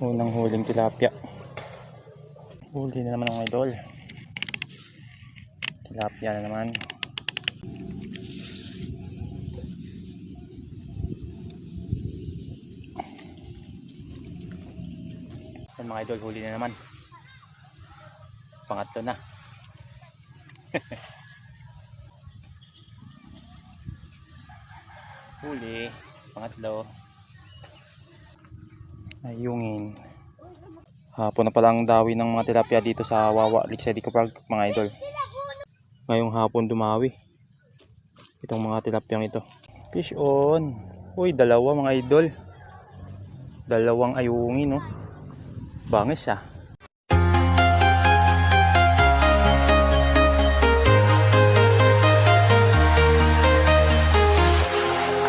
Unang huling tilapia. Huli na naman ang idol. Tilapia na naman. Yan mga idol, huli na naman. Pangatlo na. Huli, pangatlo. Ayungin. Hapon na palang dawi ng mga tilapia dito sa Wawa Lakeside Eco Park mga idol. Ngayong hapon dumawi itong mga tilapyang ito. Fish on. Uy, dalawa mga idol. Dalawang ayungin, no. Bangis ah.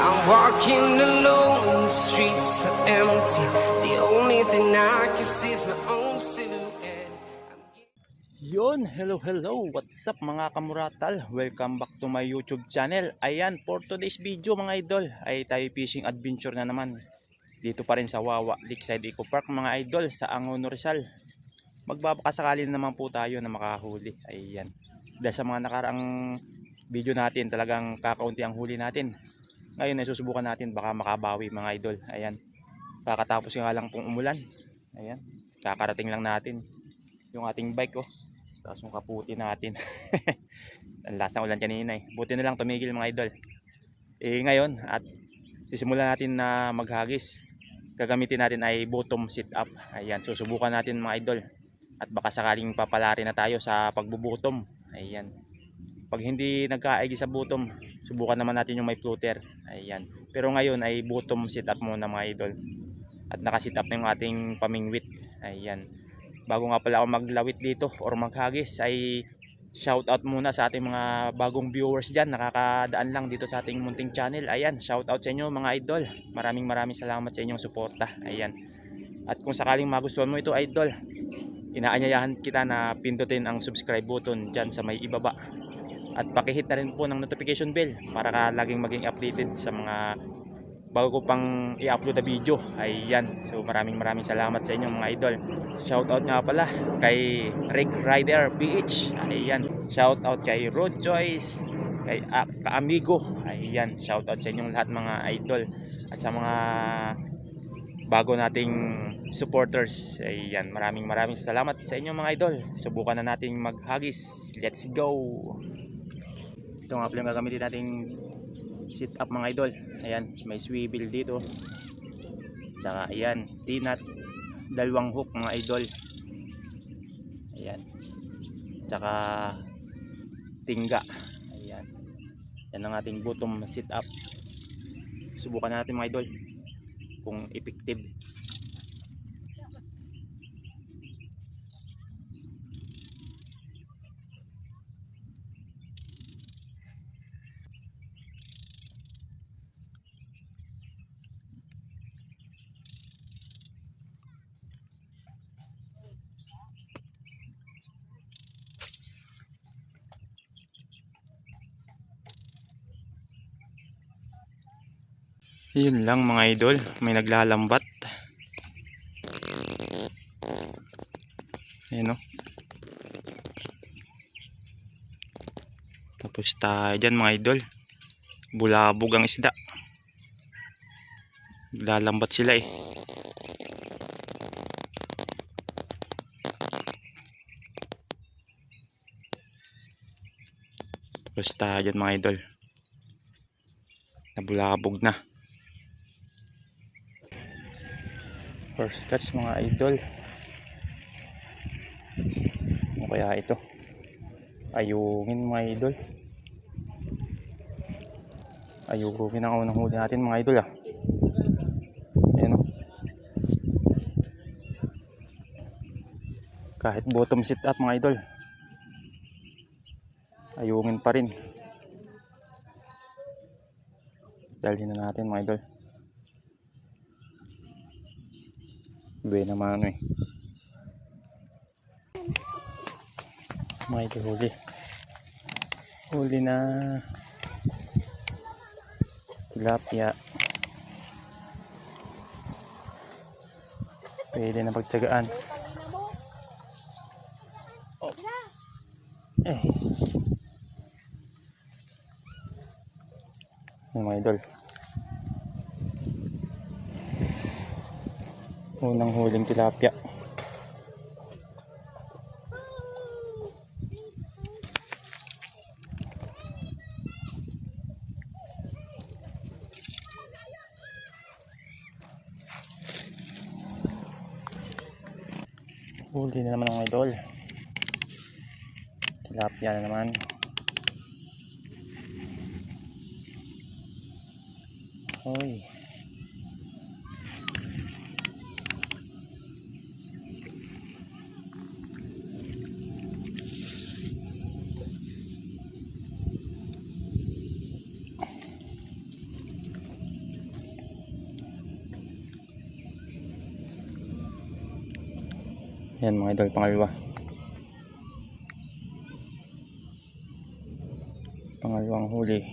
I'm walking alone, the streets are empty. The only thing I can see is my own silhouette. Yon, hello, what's up mga kamuratal? Welcome back to my YouTube channel. Ayan, for today's video mga idol ay tayo fishing adventure na naman. Dito pa rin sa Wawa Lakeside Eco Park mga idol sa Angono, Rizal. Magbabakasakali naman po tayo na makahuli. Ayan. Dahil sa mga nakaraang video natin talagang kakaunti ang huli natin. Ngayon ay susubukan natin baka makabawi mga idol. Ayan. Kakatapos nga lang pong umulan. Ayan. Kakarating lang natin yung ating bike oh. Tapos yung kaputi natin. Ang last ng ulan kanina eh. Buti na lang tumigil mga idol. Ngayon at sisimulan natin na maghagis. Gagamitin natin ay bottom sit up. Ayan, susubukan natin mga idol. At baka sakaling papalari na tayo sa pagbubutom. Ayan. Pag hindi nagkaigi sa bottom, subukan naman natin yung may floater. Ayan. Pero ngayon ay bottom sit up muna mga idol. At nakasit up na yung ating pamingwit. Ayan. Bago nga pala ako maglawit dito or maghagis ay shout out muna sa ating mga bagong viewers dyan. Nakakadaan lang dito sa ating munting channel. Ayan, shout out sa inyo mga idol. Maraming salamat sa inyong suporta. Ayan. At kung sakaling magustuhan mo ito idol, inaanyayahan kita na pindutin ang subscribe button dyan sa may ibaba. At pakihit na rin po ng notification bell para ka laging maging updated sa mga bago ko pang i-upload na video. Ayan. So maraming salamat sa inyo mga idol. Shoutout nga pala kay Rick Rider PH. Ayan. Shoutout kay Road Choice, kay Kaamigo. Ayan. Shoutout sa inyong lahat mga idol. At sa mga bago nating supporters. Ayan. Maraming salamat sa inyo mga idol. Subukan na nating maghagis. Let's go. Ito nga pala yung gagamitin nating sit up mga idol. Ayan, may swivel dito. Tsaka ayan, tinat, dalawang hook mga idol. Ayan. Tsaka tingga. Ayan. Yan ang ating bottom sit up. Subukan natin mga idol kung effective. Yun lang mga idol, may naglalambat. Ayan o. Tapos tayo dyan mga idol. Bulabog ang isda. Naglalambat sila eh. Tapos tayo dyan mga idol. Nabulabog na. First catch mga idol. Ano kaya ito? Ayungin mga idol. Ayungin ang unang huli natin mga idol ah. Ayan o. Kahit bottom sit up mga idol, ayungin pa rin. Dalhin na natin mga idol. Buhay naman eh. Mga idol, huli na tilapia. Pwede na pagtsagaan. Oh. Eh. Yung mga idol. Unang huling tilapia. Huli na naman ang idol. Tilapia na naman. Hoy. Yan mga idol, pangalawa. Pangalawang huli.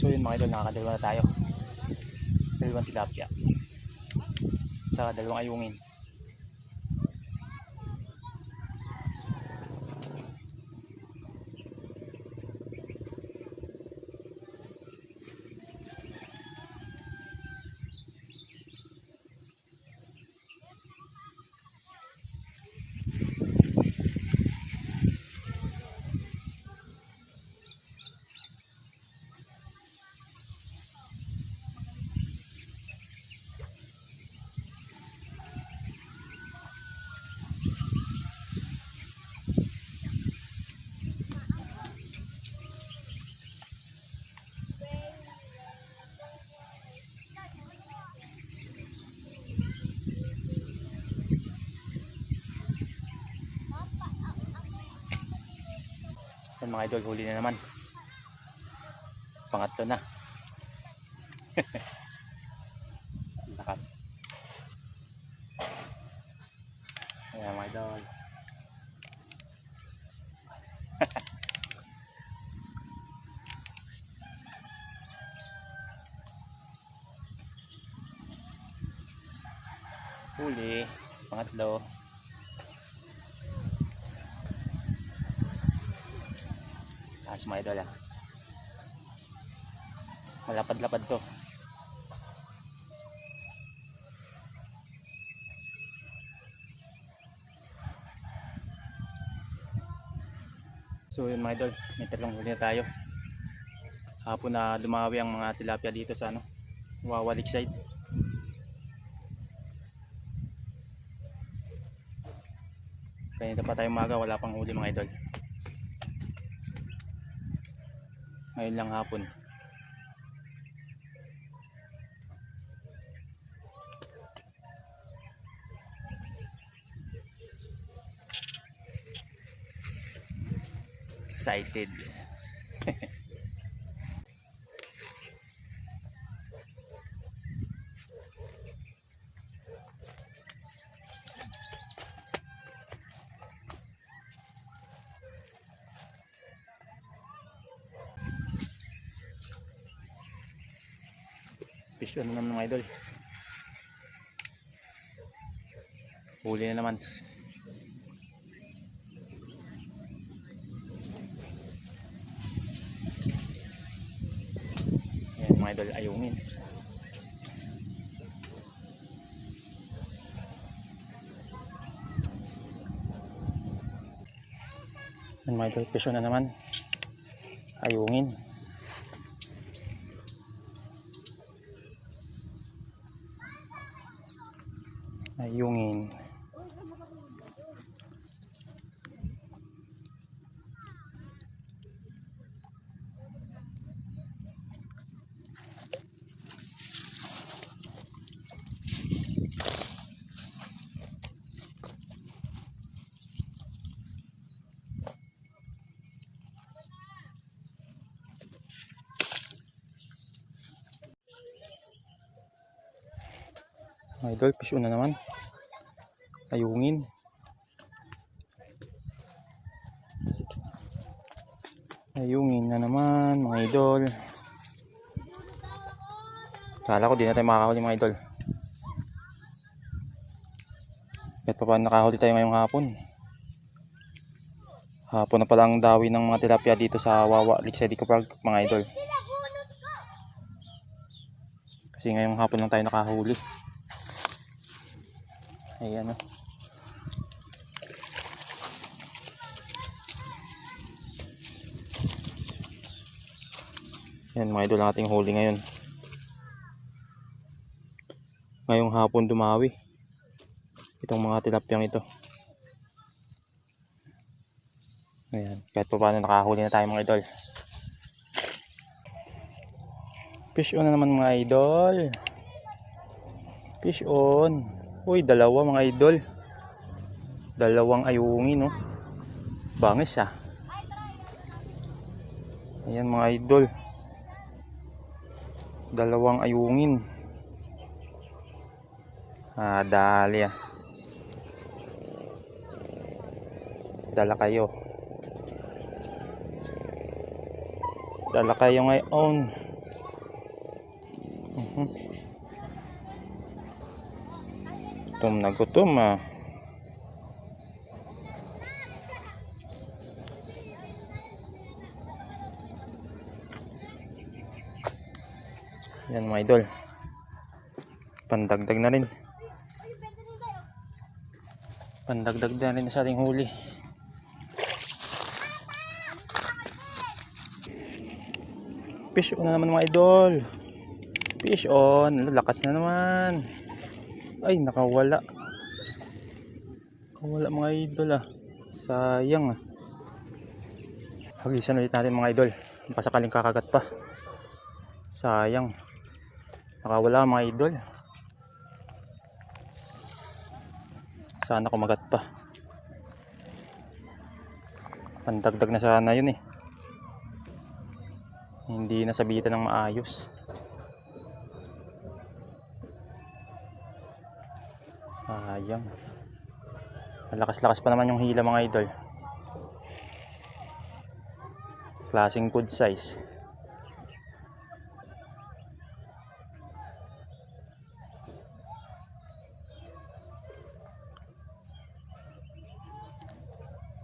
So yun mga idol, nakakadalawa na tayo. Dalawang tilapia. Saka dalawang ayungin. Yan mga idol, huli na naman. Pangatlo na. Lakas. Ayan mga idol. Huli. Pangatlo. Taas mga idol ah. Malapad-lapad to. So yun mga idol, may tatlong huli na tayo. Hapon na dumawi ang mga tilapia dito sa ano, Wawalik side. Kanina pa tayo umaga, wala pang huli mga idol. Ngayon lang hapon. Excited. Fish on naman mga idol. Huli na naman. Ayan mga idol, ayungin. Ayan mga idol, fish on na naman. Ayungin. Ayungin. Mga idol, fish on na naman. Ayungin. Ayungin na naman mga idol. Kala ko di na tayo makakahuli mga idol. Kahit pa paano nakahuli tayo ngayong hapon. Hapon na palang dawi ng mga tilapia dito sa Wawa Liksedico Park mga idol. Kasi ngayong hapon lang tayo nakahuli. Ayan o. Yan mga idol ang ating huli ngayon. Ngayong hapon dumawi itong mga tilapyang ito. Ayan, kahit pa paano nakahuli na tayo mga idol. Fish on na naman mga idol. Fish on. Uy, dalawa mga idol. Dalawang ayungin no. Bangis ah. Ayan mga idol. Dalawang ayungin. Dali ah. Dala kayo. Dala kayo ngayon. Gutom na gutom ah. Yan mga idol. Pandagdag na rin. Pandagdag na rin sa ating huli. Fish on na naman mga idol. Fish on. Lakas na naman. Ay, nakawala. Nakawala mga idol ah. Sayang ah. Hagisan ulit natin mga idol. Pasakaling kakagat pa. Sayang. Nakawala mga idol. Sana kumagat pa. Pandagdag na sana yun eh. Hindi nasabitan ng maayos. Sayang. Malakas-lakas pa naman yung hila mga idol. Klaseng good size.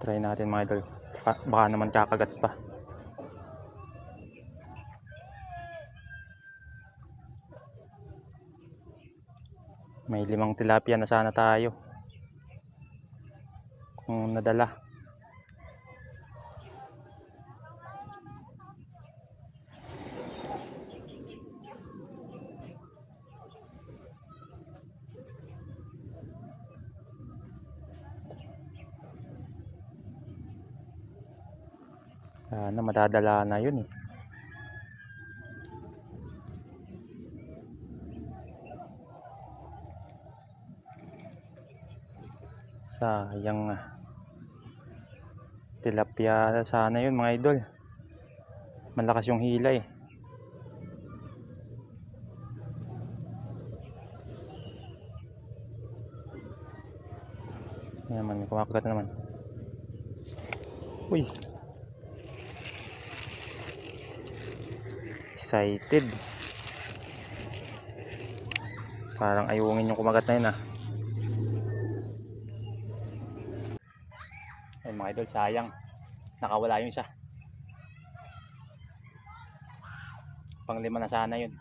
Try natin mga idol. Baka naman kakagat pa. May 5 tilapia na sana tayo. Kung nadala. Sana madadala na yun eh. Sayang ah. Tilapia sana yun mga idol. Malakas yung hila eh. Yan naman, may kumakagat na naman. Uy. Excited. Parang ayungin yung kumagat na yun ah. Ay mga idol, sayang. Nakawala yung isa. Pang-5 na sana yun.